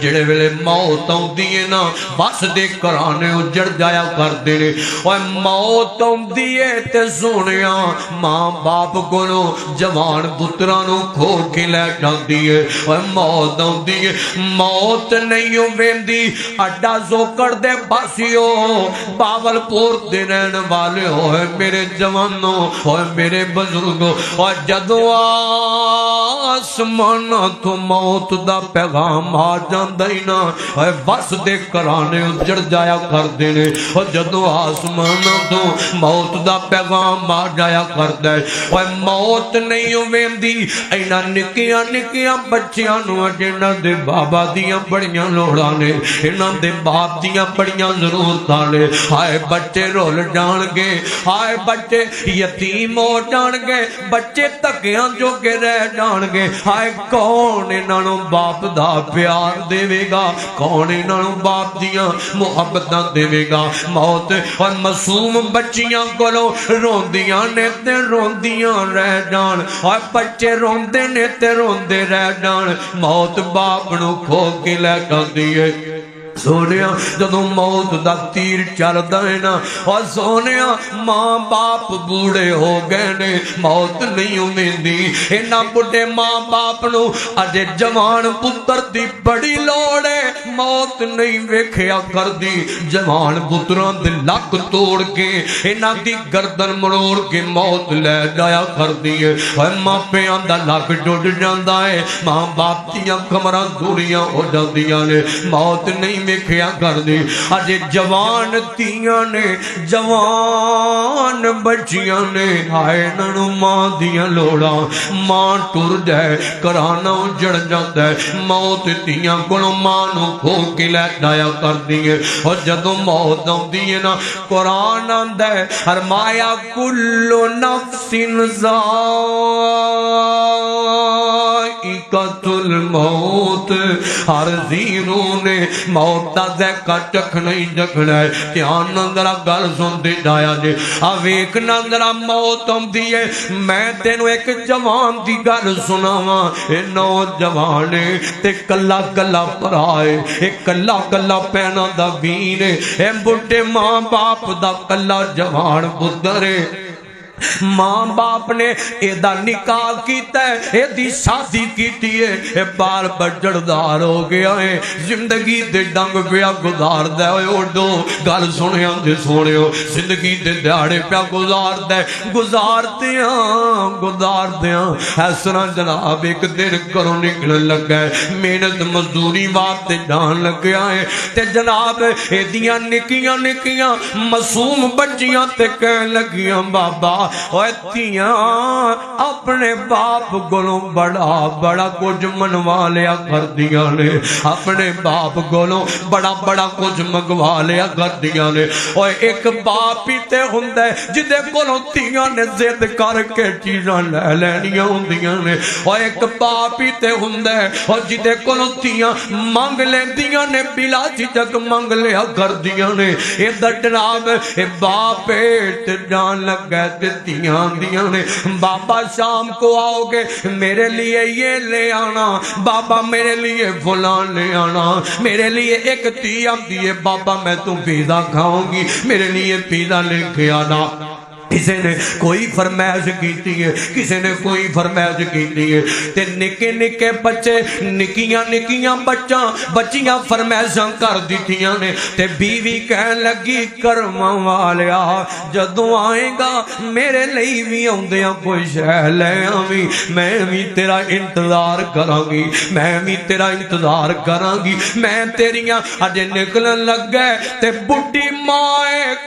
جڑے ویلے موت آؤندی ہے نا بس دے گھرانے اجڑ جایا کردے نے اوے موت آؤندی ہے تے سونیا ماں باپ کولوں جوان پتراں نوں کھو کے لے جاندی ہے اوے موت آؤندی ہے موت نہیں ویندی اڈا زوکڑ دے باسیو باول پور دے رہن والے ہوئے میرے جوانوں ہوئے میرے بزرگوں اور جدو آسمان تو موت دا پیغام آ جاندائی نا بس دے کرانے اجڑ جایا کر دینے اور جدو آسمان تو موت دا پیغام آ جایا کر دے اور موت نہیں ہوئندی اینا نکیاں نکیاں بچیاں نو جنہ دے بابا دیاں بڑیاں لوڑانے اینا دے باپ دیاں بڑیاں ضرورتانے ہائے بچے رول جان گے ہائے بچے یتیم ہو جان گے بچے تکیاں جو کے رہ جان گے ہائے کون انہوں باپ دا پیار دے گا کون انہوں باپ دیاں محبتاں دے گا موت اور معصوم بچیاں کولوں روندیاں نے تے روندیاں رہ جان اور بچے روندے نے تے روندے رہ جان موت باپ نو کھو کے لے جاندی ہے سونیا جدو موت دا تیر چل دینا اور سونیا ماں باپ بوڑے ہو گئے نے موت نہیں امیدی اینا بڑے ماں باپ نو اجے جوان پتر دی بڑی لوڑے موت نہیں ویکھیا کر دی جوان پتران دے لک توڑ کے اینا دی گردن مروڑ کے موت لے جایا کر دی اور ماں پیان دا لک ٹوٹ جاندا ہے ماں باپ دیاں کمراں دوریاں ہو جاندیاں نے موت نہیں ویکھیا کر دی اجے جوان تیاں نے جوان بچیاں نے ہائے ننو ماں دیاں لوڑا ماں ٹر جائے کرانا اجڑ جاتا ہے موت تیاں کلو ماں نو کھو کے لے جایا کر دیئے اور جدو موت آؤندی ہے نا قرآن آندا ہے فرمایا کل نفس ذائقۃ الموت ہر زیروں نے موت دا ذائقہ چکھنا ہی چکھنا ہے دھیان ذرا گل سن دے جایا جے ویکھنا ذرا موت آندی ہے میں تینوں ایک جوان دی گل سناواں اے نوجوان تے کلا کلا پرائے اے کلا کلا پینا دا وین اے بڈھے ماں باپ دا کلا جوان پتر ماں باپ نے ایدہ نکاح کیتا ہے ایدی شادی کیتی ہے اے بار بجڑدار ہو گیا ہے زندگی دے ڈنگ پیا گزار دے اوڈو گل سنے آنجے سونے ہو زندگی دے دیاڑے پیا گزار دے گزار دیاں ایسنا جناب ایک دن کرو نکلن لگا ہے محنت مزدوری واسطے جان لگیا ہے تے جناب ایدیاں نکیاں نکیاں معصوم بچیاں تے کہن لگیاں بابا تیاں اپنے باپ گولوں بڑا بڑا کچھ منوا لیا کر دیا نے اپنے باپ گولوں بڑا بڑا کچھ منگوا لیا کر دیا نے اور ایک باپ ہی تے ہوندے جدے گولوں تیاں نے زد کر کے چیزاں لے لینیاں ہوندیاں نے اور ایک باپ ہی تے ہوندے اور جدے گولوں تیاں مانگ لیندیاں نے بلا جھجک مانگ لیا کر دیا نے اے جناب اے باپ تے جان لگا تے تیاں دیاں نے بابا شام کو آؤ گے میرے لیے یہ لے آنا بابا میرے لیے فلان لے آنا میرے لیے ایک تیاں دیئے بابا میں تم پیزا کھاؤں گی میرے لیے پیزا لے کے آنا کسی نے کوئی فرمائش کیتی ہے کسی نے کوئی فرمائش کیتی ہے تے نکے نکے بچے نکیاں نکیاں بچیاں فرمائشاں کر دیتیاں نے تے بیوی کہن لگی کرماں والیا جدوں آئے گا میرے لئی بھی آندیاں کوئی شے لے آویں میں بھی تیرا انتظار کراں گی میں بھی تیرا انتظار کراں گی میں تیریاں اجے نکلن لگ گئے تے بڈھی ماں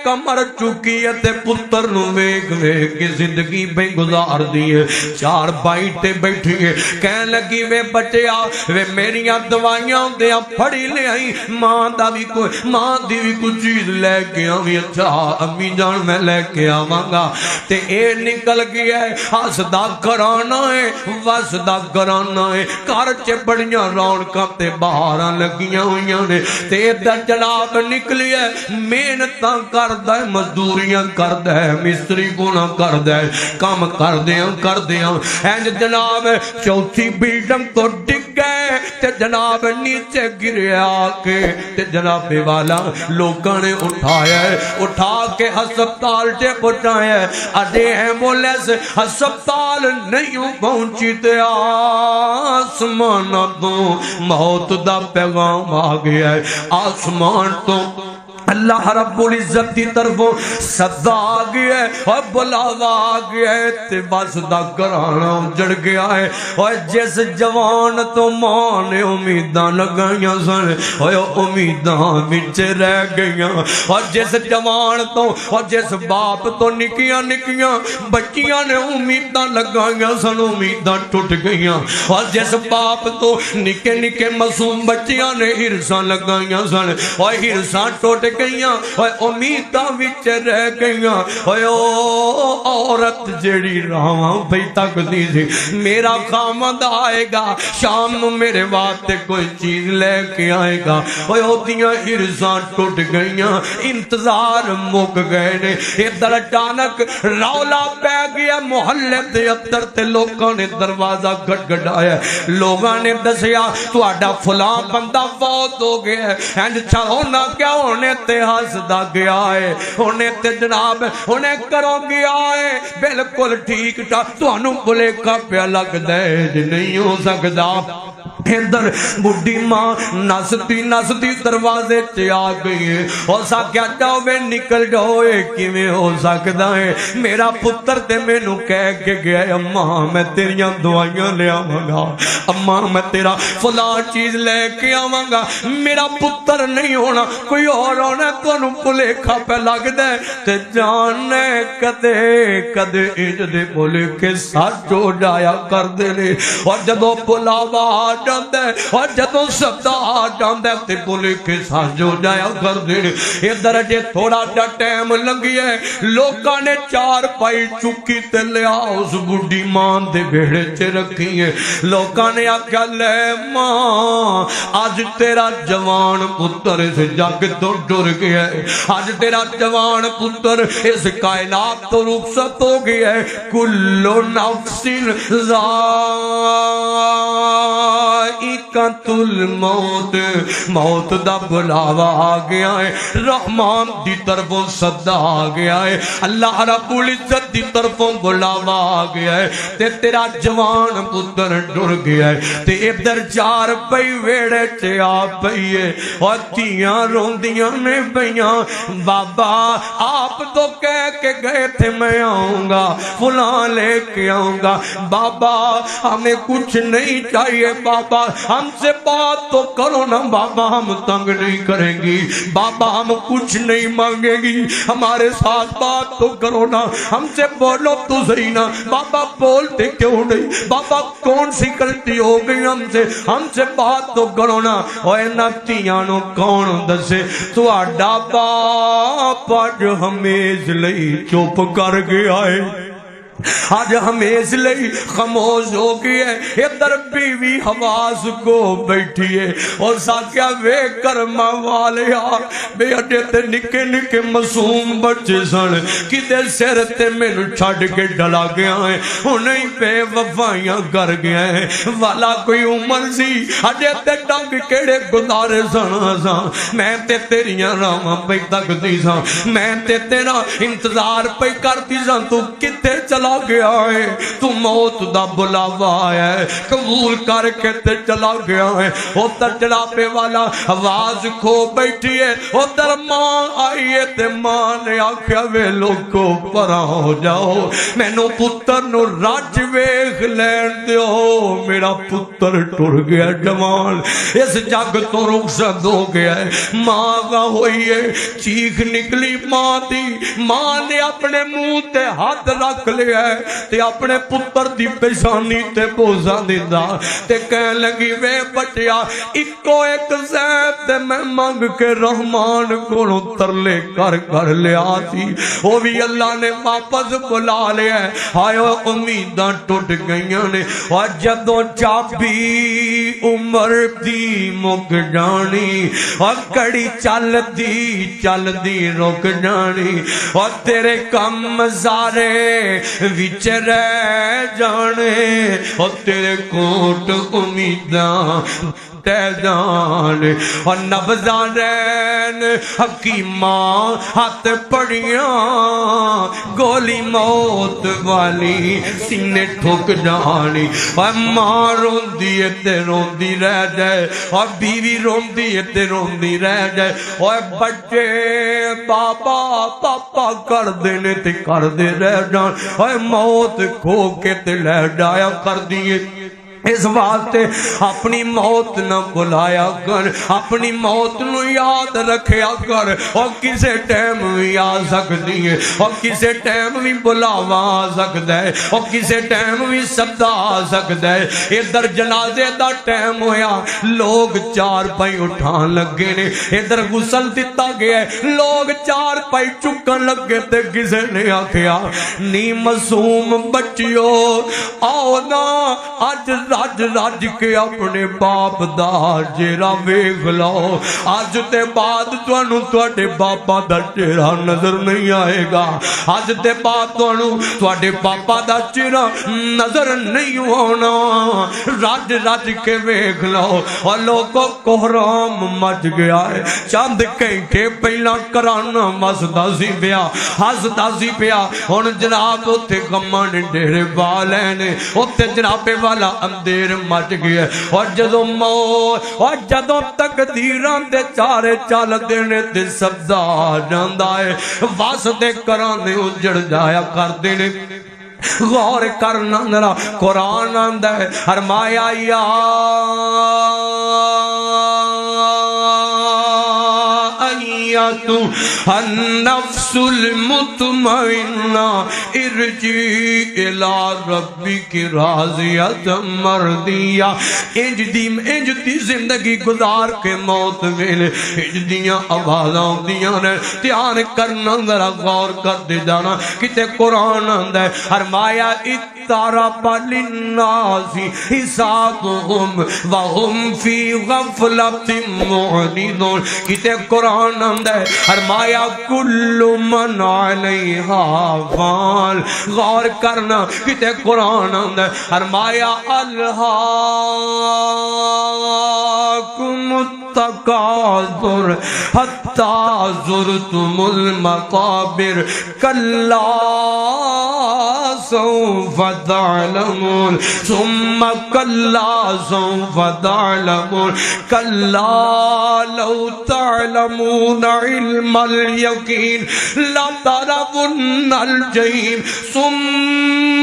کمر چکی ہے تے پتر نو ویک ویک کی زندگی بے گزار دیئے چار بائٹے بیٹھی ہے کہنے لگی وے بچے آ وے میریاں دوائیاں دیا پھڑی لے آئی ماں دا بھی کوئی ماں دی بھی کوئی چیز لے کے آویں اچھا امی جان میں لے کے آوانگا تے اے نکل گیا ہے ہسدا کرانا ہے وسدا کرانا ہے کار چے بڑیاں رونقاں تے باہراں لگیاں ہویاں نے تے ادھر جناب نکلی ہے محنتاں کردا ہے مزدوریاں کردا ہے مستری کو نہ کر دے کام کر دیاں اینج جناب چوتھی بلڈنگ تو ڈگ گئے تے جناب نیچے گریا کے تے جناب والا لوگوں نے اٹھا کے ہسپتال تے پہنچایا اجے ایمبولینس ہسپتال نہیں پہنچی تے آسمان تو موت دا پیغام آ گیا ہے آسمان تو اللہ رب العزت دی طرفوں صدا آ گیا ہے اور بلاوا آ گیا ہے تے بس دا گھرانا اجڑ گیا ہے اور جس جوان تو ماں نے امیداں لگائیاں سن اور امیداں وچ رہ گئیاں اور جس جوان تو اور جس باپ تو نکیاں بچیاں نے امیداں لگائیاں سن امیداں ٹوٹ گئیاں اور جس باپ تو نکے معصوم بچیاں نے ہرساں لگائیاں سن اور ہرساں ٹوٹ گئیاں اور امیداں وچ رہ گئیاں اور عورت جیڑی راواں پئی تکدی سی میرا خامد آئے گا شام نو میرے واسطے کوئی چیز لے کے آئے گا اور اودیاں ہرساں ٹوٹ گئیاں انتظار مک گئے نے ادھر اچانک رولا پہ گیا محلے دے اندر تے لوکاں نے دروازہ گھڑگھڑایا لوگاں نے دسیا تہاڈا فلاں بندہ فوت ہو گیا ہے اینج چھا ہونا کیا ہونے تے ہسدا گیا ہے ہونے تے جناب ہونے کرو گیا ہے بالکل ٹھیک ٹھاک تانوں بھلیکا پیا لگدا ہے جے نہیں ہو سکدا ادھر بڈھی ماں نستی دروازے چ آ گئی ہے ہو سکیا جاؤ میں نکل جاؤ کیویں ہو سکدا ہے میرا پتر تے مینوں کہہ کے گیا ہے اماں میں تیریاں دعائیاں لے آواں گا اماں میں تیرا فلاں چیز لے کے آواں گا میرا پتر نہیں ہونا کوئی اور ہونا تانوں بھلیکا پہ لگدا ہے تے جانے کدے انج دے بھلیکے سچ ہو جایا کردے نے اور جدوں بلاوا اور جدوں صدا آ جاندا ہے تے بولے کے سچ ہو جایا کر دے ادھر جے تھوڑا جا ٹائم لنگیا ہے لوکاں نے چار پائی چکی تے لیا اس بڈھی ماں دے بیڑے چ رکھی ہے لوکاں نے آکھیا لے ماں اج تیرا جوان پتر اس جگ تو ٹر گیا ہے اج تیرا جوان پتر اس کائنات تو رخصت ہو گیا ہے کل نفس الموت موت دا بلاوا آ گیا ہے رحمان دی طرفوں صدا آ گیا ہے اللہ رب العزت دی طرفوں بلاوا آ گیا ہے تے تیرا جوان پتر ڈر گیا ہے تے ادھر چار پئی ویڑے چ آ پئی ہے اور تیاں روندیاں نے پئیاں بابا آپ تو کہہ کے گئے تھے میں آؤں گا فلاں لے کے آؤں گا بابا ہمیں کچھ نہیں چاہیے بابا ہم سے بات تو کرو نا بابا ہم تنگ نہیں کریں گی بابا ہم کچھ نہیں مانگیں گی ہمارے ساتھ بات تو کرو نا ہم سے بولو تو صحیح نا بابا بولتے کیوں نہیں بابا کون سی غلطی ہو گئی ہم سے بات تو کرو نا اوے نتیاں نو کون دسے تہاڈا باپ اج ہمیش لئی چپ کر گیا ہے آج ہمیں اس لئے خاموش ہو گئی ہے ادھر بیوی حواس کو بیٹھی ہے اور ساکیا وے کرما والیا بے اڈے تے نکے معصوم بچے سن کدے سر تے مینوں چھڈ کے ڈلا گیا ہے انہیں بے وفائیاں کر گیا ہے والا کوئی عمر سی اجے تے ڈنگ کیڑے گزارے سن میں تے تیریاں راواں پئی تکدی ساں میں تے تیرا انتظار پئی کرتی ساں تو کتے چلا گیا ہے تو موت دا بلاوا آیا ہے قبول کر کے تے چلا گیا ہے ادھر جڑاپے والا آواز کھو بیٹھی ہے ادھر ماں آئی ہے تے ماں نے آکھیا وے لوگو پرا ہو جاؤ مینوں پتر نو رج ویکھ لین دیو میرا پتر ٹر گیا جوان اس جگ تو رخصت ہو گیا ہے ماں کا ہوئی ہے چیخ نکلی ماں دی ماں نے اپنے منہ تے ہاتھ رکھ لیا لیا تے اپنے پتر دی پیشانی تے بوزا دیندا تے کہن لگی وے بچیا اکو ایک زید تے میں مانگ کے رحمان کولوں ترلے کر لیا سی وہ بھی اللہ نے واپس بلا لیا ہے ہائے امیداں ٹوٹ گئیاں نے اور جدوں چابی عمر دی مک جانی اور کڑی چل دی رک جانی اور تیرے کم سارے وچ رہ جانے اور تیرے کوٹ امیداں تے جان اور نبزارین حکیماں ہاتھ پڑیاں گولی موت والی سینے ٹھوک جانی اور ماں روندی ہے تے روندی رہ جائے اور بیوی روندی ہے تے روندی رہ جائے اور بچے پاپا کر دینے تے کر دے رہ جان اور موت کھو کے تے لے جایا کر دیے اس واسطے اپنی موت نہ بلایا کر اپنی موت نو یاد رکھیا کر اور کسے ٹائم بھی آ سکتی ہے اور کسے ٹائم بھی بلاوا آ سکتا ہے اور کسے ٹائم بھی سبدا آ سکتا ہے ادھر جنازے دا ٹائم ہویا لوگ چار پائی اٹھان لگے نے ادھر غسل دتا گیا ہے لوگ چار پائی چکن لگے تے کسے نے آکھیا نی معصوم بچیو آؤ نا آج رج کے اپنے باپ دا چہرہ ویکھ لو اج تے بعد تانوں تواڈے باپا دا چہرہ نظر نہیں آئے گا اج تے بعد تانوں تواڈے باپا دا چہرہ نظر نہیں ہونا رج کے ویکھ لو اور لوگوں کوہرام مچ گیا ہے چند گھنٹے پہلا کرانا مسدا سی پیا ہسدا سی پیا ہن جناب اوتھے غماں نے ڈیرے پا لینے اوتھے جناب والا دیر مچ گیا اور جدوں موت اور جدوں تقدیراں دے چارے چل دینے تے سبدا جاندا ہے واسطے کرانے اجڑ جایا کر دینے غور کرنا ذرا قرآن آندا ہے فرمایا یا النفس المطمئنہ ارجعی الی ربک راضیۃ مرضیہ انج دی زندگی گزار کے موت ویلے انج دیاں آوازاں آندیاں نے دھیان کرنا ذرا غور کر دے جانا کتے قرآن آندا ہے فرمایا اقترب للناس حسابهم وهم فی غفلۃ معرضون کتے قرآن آندا ہے فرمایا کل من علیہا فان غور کرنا کتے قرآن آندا ہے فرمایا الہاکم التکاثر حتی زرتم المقابر کلا سوف تعلمون ثم کلا سوف تعلمون کلا لو تعلمون علم الیقین لترون الجحیم ثم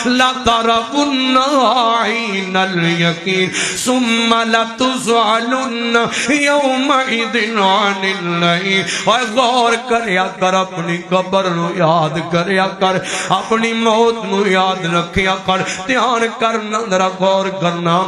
لترون عین الیقین ثم لتسألن یومئذ عن النعیم اور غور کریا کر اپنی قبر نو یاد کریا کر اپنی موت نو یاد رکھیا کر دھیان کرنا ذرا غور کرنا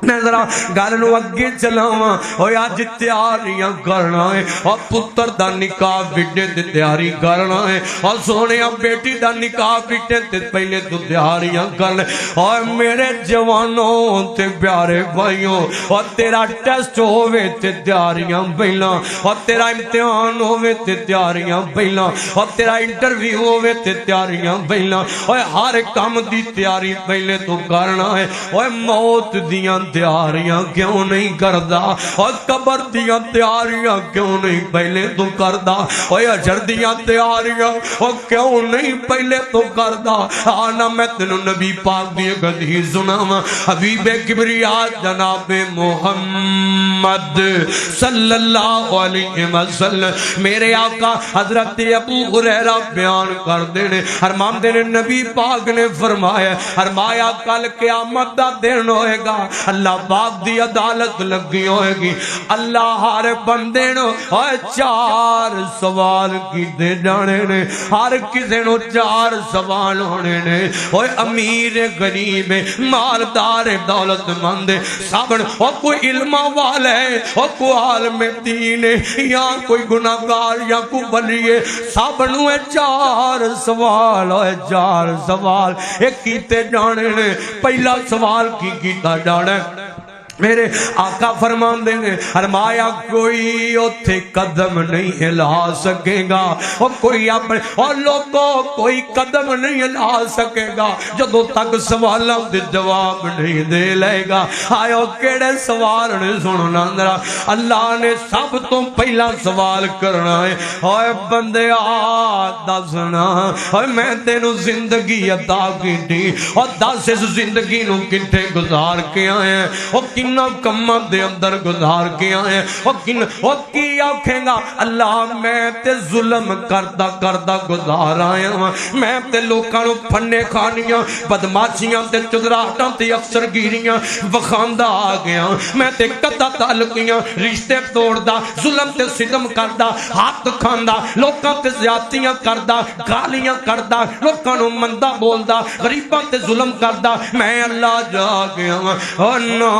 میں ذرا گل نو اگے چلاواں او اج تیاریاں کرنا ہے اور پتر دا نکاح وڈے تے تیاری کرنا ہے اور سونیا بیٹی دا نکاح وڈے تے پہلے تو تیاریاں کر اور میرے جوانوں تے پیارے بھائیوں اور تیرا ٹیسٹ ہووے تے تیاریاں پہلا اور تیرا امتحان ہووے تے تیاریاں پہلا اور تیرا انٹرویو ہووے تے تیاریاں پہلا اور ہر کام دی تیاری پہلے تو کرنا ہے اور موت دیاں تیاریاں کیوں نہیں کردا اور قبر دیاں تیاریاں کیوں نہیں پہلے تو کردا اور اجر دیاں تیاریاں اور کیوں نہیں پہلے تو کردا آنا میں تینوں نبی پاک دی حدیث سناواں حبیب کبریا جناب محمد صلی اللہ علیہ وسلم میرے آقا حضرت ابو ہریرہ بیان کر دینے فرمان دینے نبی پاک نے فرمایا کل قیامت دا دن ہوئے گا اللہ پاک دی عدالت لگی ہوئے گی اللہ ہر بندے نو چار سوال کیتے جانے نے ہر کسی نو چار سوال ہونے نے امیر غریب مالدار دولت مند سابن کوئی علم والا ہے کوئی عالم دین یا کوئی گناہگار یا کوئی ولی سابنو چار سوال چار سوال ایک کیتے جانے نے پہلا سوال کی کیتا جانا میرے آقا فرمان دیں گے فرمایا کوئی اتھے قدم نہیں ہلا سکے گا اور کوئی اپنے اور لوگوں کوئی قدم نہیں ہلا سکے گا جدو تک سوالوں دے جواب نہیں دے لے گا آئے کیڑے سوال نے سننا اندرا اللہ نے سب تو پہلا سوال کرنا ہے اوے بندے دسنا اوے میں تینوں زندگی عطا کی تھی اور دس اس زندگی نو کتھے گزار کے آئے ہیں اور کنا کمہ دے اندر گزار کے آئے اور کی آکھیں گا اللہ میں تے ظلم کردہ گزار آیا میں تے لوکانو پھنے کھانیاں بدماشیاں تے چدراہٹاں تے افسر گیریاں وخاندہ آگیا میں تے قطع تعلقیاں رشتے توڑدہ ظلم تے ستم کردہ ہاتھ کھاندہ لوکاں تے زیادتیاں کردہ گالیاں کردہ لوکانو مندہ بولدہ غریباں تے ظلم کردہ میں اللہ جا گیا اور نا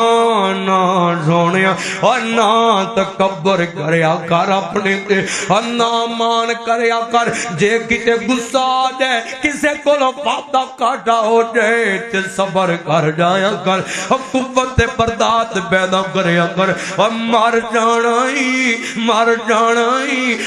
سونیا اور نا تکبر کریا کر اپنے تے اور نا مان کریا کر جے کتے غصہ آ جائے کسے کو لو پاتا کاٹا ہو جائے تے صبر کر جایا کر اور قوت برداشت پیدا کریا کر اور مر جانائی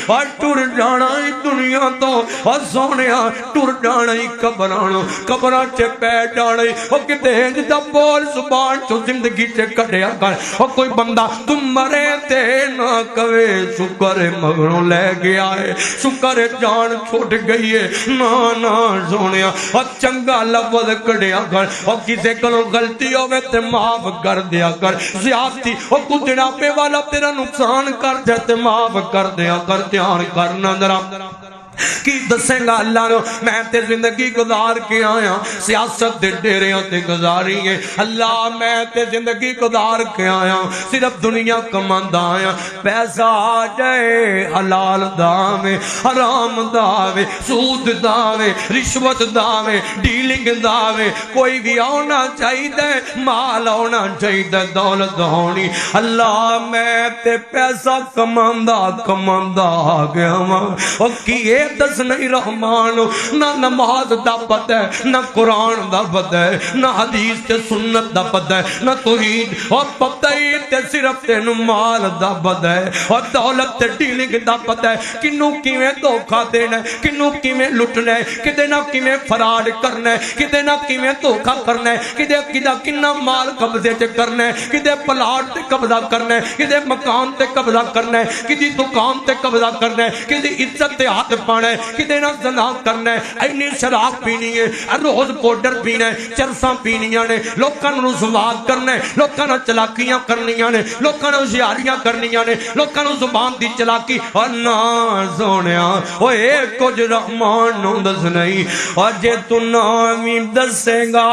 اور ٹر جانائی دنیا تو اور سونیا ٹر جانائی قبران چے پہ جانائی اور کتے ہنج دا بول زبان چو زندگی چے کٹیا کر اور کوئی بندہ تم مرے تے نہ کوے شکر مغروں لے گیا ہے شکر جان چھوٹ گئی ہے نا سونیا اور چنگا لفظ کڑیا کر اور کسے کلو غلطی ہوئے تے معاف کر دیا کر زیادتی اور کچھ جنابے والا تیرا نقصان کر جاتے معاف کر دیا کر دھیان کرنا ذرا کی دسیں گا اللہ نے میں تے زندگی گزار کے آیا سیاست دے ڈیریاں تے گزاری ہے اللہ میں تے زندگی گزار کے آیا صرف دنیا کماندا آیا پیسہ آ جائے حلال داوے حرام داوے سود داوے رشوت داوے ڈیلنگ داوے کوئی بھی آنا چاہیے مال آنا چاہیے دولت ہونی اللہ میں تے پیسہ کماندا آ گیا اور کیے دس نہیں رحمان نہ نماز دا پتہ ہے نہ قرآن دا پتہ ہے نہ حدیث تے سنت دا پتہ ہے نہ توحید اور پتہ ہی تے صرف تے مال دا پتہ ہے اور دولت تے ڈیلنگ دا پتہ ہے کنوں کیویں دھوکا دینا ہے کنوں کیویں لٹنا ہے کدے نہ کیویں فراڈ کرنا ہے کدے نہ کیویں دھوکا کرنا ہے کدے کنا مال قبضے تے کرنا ہے کدے پلاٹ تے قبضہ کرنا ہے کدے مکان تے قبضہ کرنا ہے کدی دکان تے قبضہ کرنا ہے کدی عزت تے ہاتھ پانا ہے کدے نہ زنا کرنا ہے اینی شراب پینی ہے روز پاؤڈر پینا ہے چرساں پینیاں نے لوکاں نوں رسوا کرنا ہے لوکاں نوں چلاکیاں کرنیاں نے لوکاں نوں ہوشیاریاں کرنیاں نے لوکاں نوں زبان دی چلاکی اور نہ سونیا او اے کچھ رحمان نوں دس نہیں اور جے تو نامی دسے گا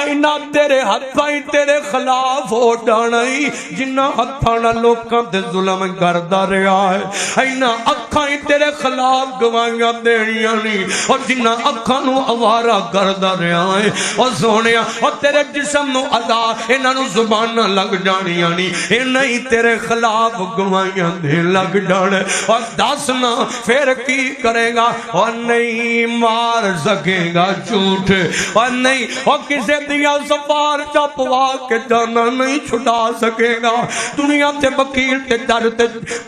اینا تیرے ہتھاں تیرے خلاف ہو جانا ہی جنہ ہتھاں نال لوکاں تے ظلم کردا رہیا ہے اینا اکھاں تیرے خلاف گواہیاں دینیاں نہیں اور جنہ اکھاں نوں اوارا کردا رہیا ہے اور سونیا اور تیرے جسم نوں ادا انہاں نوں زبان لگ جانیاں نہیں اے نہیں تیرے خلاف گواہیاں دے لگ جانا اور دسنا پھر کی کرے گا اور نہیں مار سکے گا جھوٹ اور نہیں اور کسے دیا سفار چپوا کے جانا نہیں چھڑا سکے گا دنیا تے وکیل تے در تے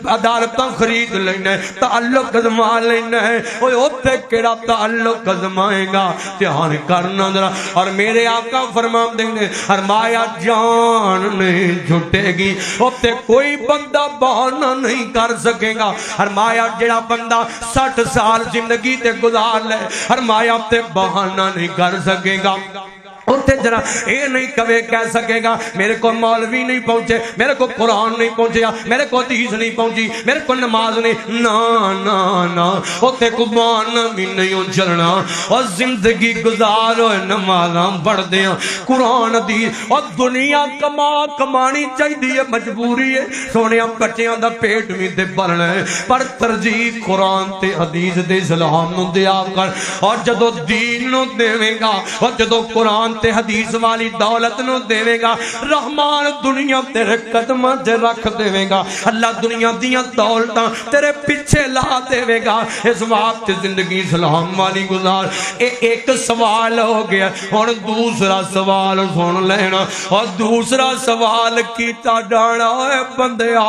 عدالتاں خرید لینا تعلق ازما لینا ہے اوے اوتے کیڑا تعلق ازمائے گا دھیان کرنا ذرا اور میرے آقا فرمان دیں گے فرمایا جان نہیں جھٹے گی اوتے کوئی بندہ بہانہ نہیں کر سکے گا فرمایا جڑا بندہ 60 سال زندگی تے گزار لے فرمایا تے بہانہ نہیں کر سکے گا اتنے جرا یہ نہیں کہہ سکے گا میرے کو مولوی نہیں پہنچے، میرے کو قرآن نہیں پہنچیا، میرے کو حدیث نہیں پہنچی، میرے کو نماز نہیں، نا اتنے قربان بھی نہیں چلنا، اور زندگی گزارو نمازاں پڑھ دیاں قرآن حدیث، اور دنیا کمانی چاہیے مجبوری ہے، سونے بچیاں دا پیٹ بھی تے بھرنا ہے، پر ترجیح قرآن تے حدیث دے اسلام نو دیا کر، اور جدو دین نو دے گا، اور جدو قرآن تے حدیث والی دولت نو دے گا، رحمان دنیا تیرے قدمہ تے رکھ دے گا، اللہ دنیا دیاں دولتاں تیرے پیچھے لا دے گا۔ اس وقت زندگی اسلام والی گزار۔ ایک سوال ہو گیا، اور دوسرا سوال سن لینا، اور دوسرا سوال کیتا ڈانا ہے بندیا،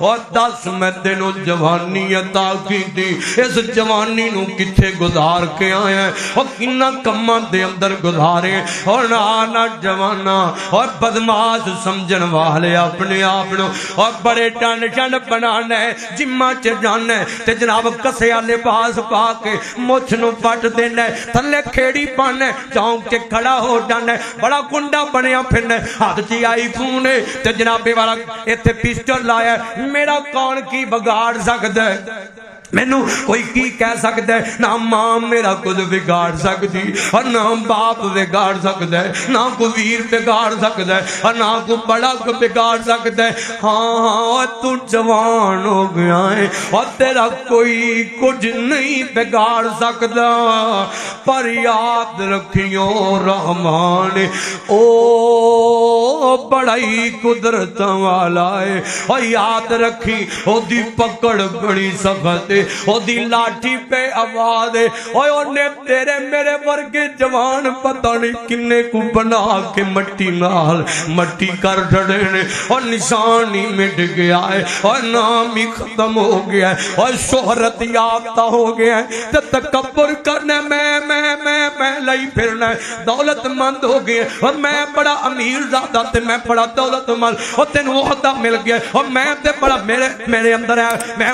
اور 10 میں تینوں جوانی عطا کی تھی، اس جوانی نو کتھے گزار کے آئے ہیں، اور کنہ کماں دے اندر گزارے، اور نانا جوانا اور بدماش سمجھن والے اپنے آپنوں، اور بڑے ٹن بنانا ہے، جمعہ چ جانا ہے تے جناب کسیا لباس پا کے مچھ نو پٹ دینا ہے، تھلے کھیڑی پانا ہے، چونک کے کھڑا ہو جانا ہے، بڑا گنڈا بنیا پھرنا ہے، ہاتھ چ آئی فون ہے تے جناب والا ایتھے پسٹل لایا ہے، میرا کون کی بگاڑ سکتا ہے؟ مینوں کوئی کی کہہ سکتا ہے؟ نہ ماں میرا کچھ بگاڑ سکتی، اور نہ باپ بگاڑ سکتا ہے، نہ کوئی ویر بگاڑ سکتا ہے، اور نہ کوئی بڑا کو بگاڑ سکتا ہے۔ ہاں تو جوان ہو گیا ہے، اور تیرا کوئی کچھ نہیں بگاڑ سکتا، پر یاد رکھیو رحمان او بڑا ہی قدرت والا ہے، اور یاد رکھی او دی پکڑ بڑی سخت ہے، او دی لاٹھی پہ آواز ہے، اونے تیرے میرے ورگے جوان پتہ نہیں کنے کو بنا کے مٹی نال مٹی کر ڈڑے نے، اور نشان ہی مٹ گیا ہے، اور نام ہی ختم ہو گیا ہے، اور شہرت یافتہ ہو گیا ہے، تے تکبر کرنا میں لئی پھرنا ہے، دولت مند ہو گیا، اور میں بڑا امیر زیادہ تے میں بڑا دولت مند، اور تینوں وحدہ مل گیا، اور میں تے بڑا میرے اندر ہے، میں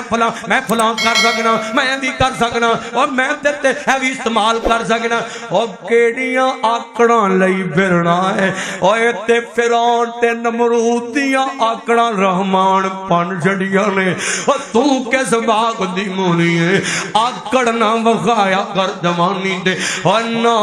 فلاں کر سکنا، میں بھی کر سکنا، اور میں تے ہے بھی استعمال کر سکنا، اور کیڑیاں آکڑاں لئی پھرنا ہے، اور تے فرعون تے نمرود دیاں آکڑاں رحمان پن چھڑیاں نے، اور تو کس باغ دی مونی ہے، آکڑ نہ وخایا کر جوانی دے، اور نہ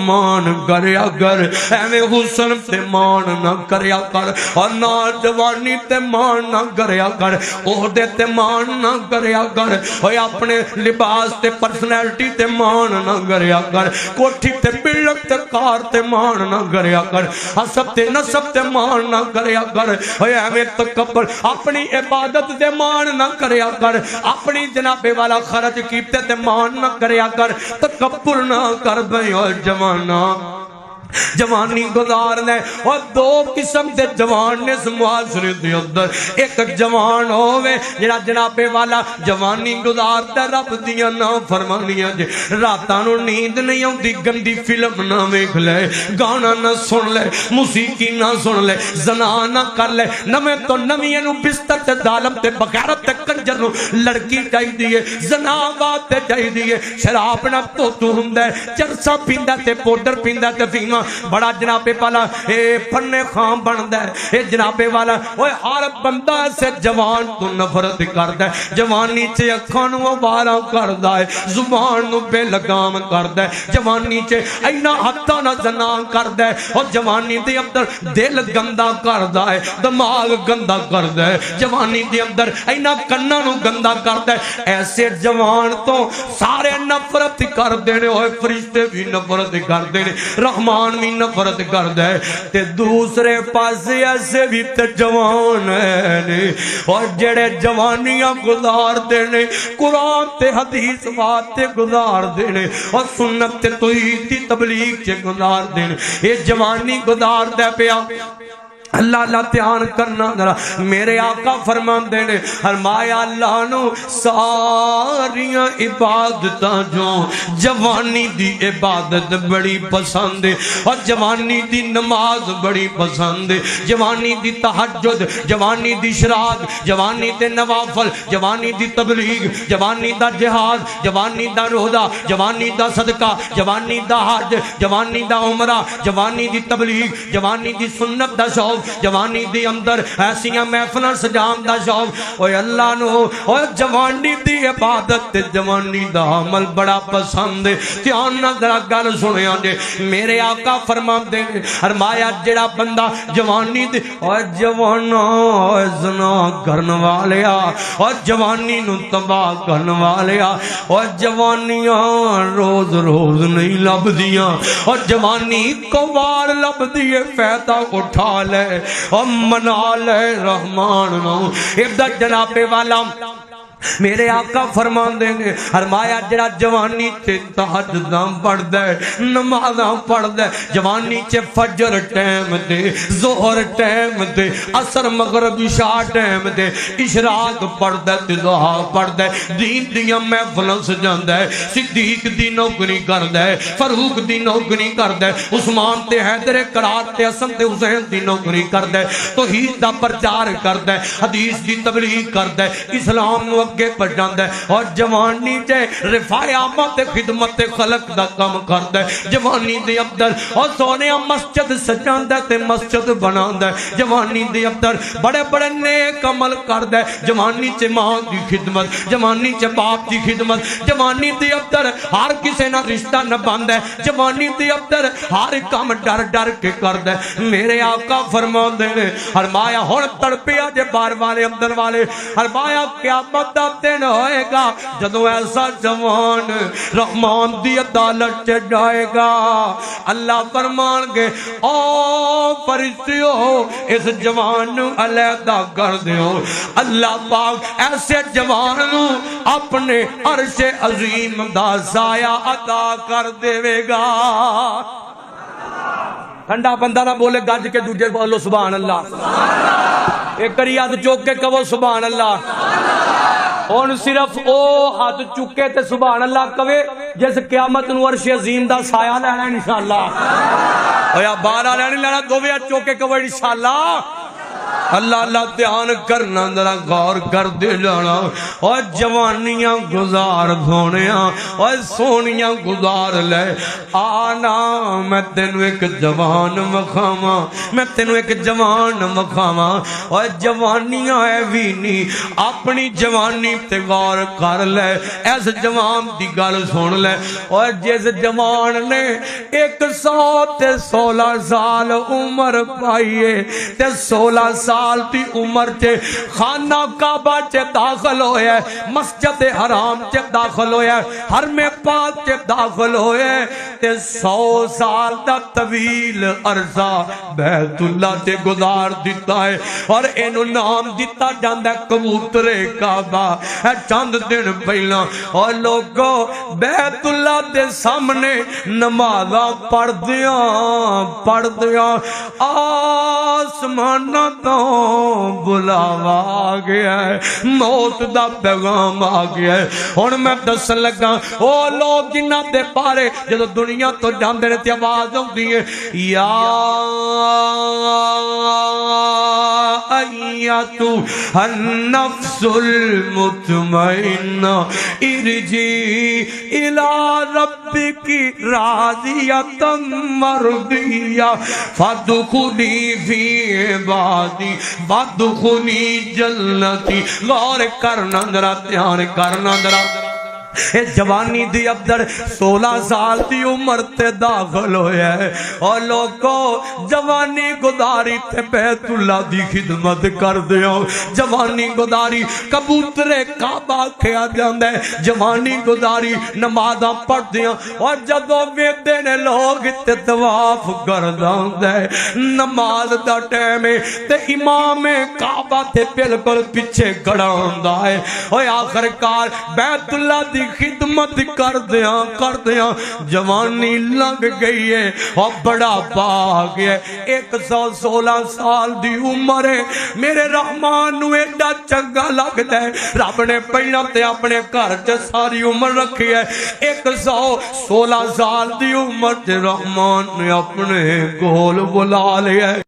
مان کریا کر، ایویں حسن تے مان نہ کریا کر، اور نہ جوانی تے مان نہ کریا کر، عہدے تے مان نہ کریا کر، اور اپنے لباس تے پرسنالٹی تے مان نہ کریا کر، کوٹھی تے بلڈ تے کار تے مان نہ کریا کر، حسب تے نسب تے مان نہ کریا کر، اور ایویں تکبر اپنی عبادت تے مان نہ کریا کر، اپنی جناب والا خرچ کیتے تے مان نہ کریا کر، تکبر نہ کر بھئی اور جوانا جوانی گزارنا ہے، اور دو قسم دے جوان نے اس معاشرے دے اندر، ایک جوان ہوئے جڑا جناب والا جوانی گزارتا رب دیاں نا فرمانیاں جے، راتاں نو نیند نہیں آندی، گندی فلم نہ ویکھ لے، گانا نہ سن لے، موسیقی نہ سن لے، زنا نہ کر لے، نویں تو نویں نو بستر تے ظالم تے بغیرت تے کنجر نو لڑکی چاہیے، زنا بات چاہیے، شراب نہ تو ہوندا ہے، چرسا پیندا تے پاؤڈر پیندا تے فیما بڑا جناب والا اے فن خام بندا ہے، اے جناب والا اوے ہر بندہ سے جوان تو نفرت کردا ہے، جوانی چ اکھاں نو وارا کردا ہے، زبان نو بے لگام کردا ہے، جوانی چ اینا ہتھاں نال زنا کردا ہے، اور جوانی دے اندر دل گندا کردا ہے، دماغ گندا کردا ہے، جوانی دے اندر اینا کناں نو گندا کردا ہے، ایسے جوان تو سارے نفرت کردے نے، اوے فرشتے بھی نفرت کردے نے، رحمان بھی نفرت کردا ہے، تے دوسرے پاسے ایسے بھی تے جوان ہے، اور جڑے جوانیاں گزار دینے قرآن تے حدیث بات تے گزار دینے، اور سنت تے توحید دی تبلیغ تے گزار دینے، یہ جوانی گزار دے پیا اللہ اللہ دھیان کرنا ذرا میرے آقا فرماندے نے فرمایا اللہ نو ساریاں عبادتاں جو جوانی دی عبادت بڑی پسند ہے اور جوانی دی نماز بڑی پسند ہے جوانی دی تہجد جوانی دی شراق جوانی دے نوافل جوانی دی تبلیغ جوانی دا جہاد جوانی دا روزہ جوانی دا صدقہ جوانی دا حج جوانی دا عمرہ جوانی دی تبلیغ جوانی دی سنت دا شوق جوانی دی اندر ایسیاں محفلاں سجان دا شوق اوے اللہ نو اوے جوانی دی عبادت تے جوانی دا عمل بڑا پسند ہے دھیان نال ذرا گل سنیا جے میرے آقا فرماندے نے فرمایا جڑا بندہ جوانی دی اوے جوانا اوے زنا کرن والیا اوے جوانی نو تباہ کرن والیا اوے جوانیاں روز روز نہیں لبدیاں اور جوانی کو وار لبدی ہے فائدہ اٹھا لے اور منا لے رحمان نو ابدا جناب والا میرے آقا فرمان دیں گے فرمایا جڑا جوانی تے تہجداں پڑھ دے نمازاں پڑھ دے جوانی چے فجر ٹائم دے ظہر ٹائم دے عصر مغرب عشاء ٹائم دے اشراق پڑھ دے ضحا پڑھ دے دین دیاں محفلاں سجاندے صدیق دی نوکری کر دے فاروق دی نوکری کر دے عثمان تے حیدر کرار تے حسن تے حسین دی نوکری کر دے توحید دا پرچار کر دے حدیث دی تبلیغ کر دے اسلام نو اگے پڑھ جاندے اور جوانی تے رفاع آمد خدمت خلق دا کم کردے جوانی دے اندر اور سونے مسجد سجاندے تے مسجد بناندے جوانی دے اندر بڑے بڑے نیک عمل کردے جوانی چے ماں دی خدمت جوانی چے باپ دی خدمت جوانی دے اندر ہر کسے نہ رشتہ نہ باندے جوانی دے اندر ہر کام ڈر ڈر کے کردے میرے آقا فرماندے نے فرمایا ہن تڑپیا جے بار والے اندر والے فرمایا قیامت دن ہوئے گا جدو ایسا جوان رحمان دی عدالت چ جائے گا اللہ فرمان گے او فرشتیو اس جوان نو علیحدہ کر دیو اللہ پاک ایسے جوان نو اپنے عرش عظیم دا سایہ عطا کر دے گا ٹھنڈا بندہ نہ بولے گج کے دوجے بولو سبحان اللہ ایک کری ہاتھ چوک کے کہو سبحان اللہ اور صرف او ہاتھ چکے تے سبحان اللہ کہے جس قیامت نو عرش عظیم دا سایہ لینا انشاءاللہ اور یا بارہ لینا دو بھی ہاتھ چوکے کہو انشاءاللہ اللہ اللہ دھیان کرنا ذرا غور کر دے جانا اور جوانیاں گزار دھونیاں اور سونیاں گزار لے آنا میں تینو ایک جوان مخاما میں تینو ایک جوان مخاما اور جوانیاں ہے وینی اپنی جوانی تے غور کر لے ایس جوان دی گل سن لے اور جس جوان نے 116 سال عمر پائیے تے 16 سال تی عمر چے خانہ کعبہ چے داخل ہوئے مسجد حرام چے داخل ہوئے حرم پاک چے داخل ہوئے تے 100 سال دا طویل عرصہ بیت اللہ تے گزار دیتا ہے اور اینو نام دیتا جاندہ کبوتر کعبہ ہے چند دن پہلا اور لوگوں بیت اللہ دے سامنے نمازہ پڑھ دیاں آسمانہ تو بلاوا آ گیا ہے موت دا پیغام آ گیا ہے اور میں دس لگا او لوگ جنہ دے پارے جدو دنیا تو جاندے نے تے آواز ہوندی ہے یا ایتو النفس المطمئنہ ارجی الی ربک راضیۃ مرضیہ فادخلی فی عبادی وادخلی جنتی غور کرنا ذرا دھیان کرنا ذرا اے جوانی دی اندر 16 سال دی عمر تے داخل ہویا ہے اور لوگوں جوانی گزاری تے بیت اللہ دی خدمت کر دیو جوانی گزاری کبوتر کعبہ کھیا جاندے جوانی گزاری نمازاں پڑھ دیاں اور جدوں ویندے نے لوگ تے طواف کر جاندے نماز دا ٹائم تے امام کعبہ تے بالکل پیچھے کھڑا ہوندا ہے او آخرکار بیت اللہ دی دی خدمت کردیاں جوانی لنگ گئی ہے اور بڑا پا گیا 116 سال دی عمر ہے میرے رحمان نو ایڈا چنگا لگتا ہے رب نے پہلا تے اپنے گھر چ ساری عمر رکھی ہے 116 سال دی عمر تے رحمان نے اپنے کول بلا لیا ہے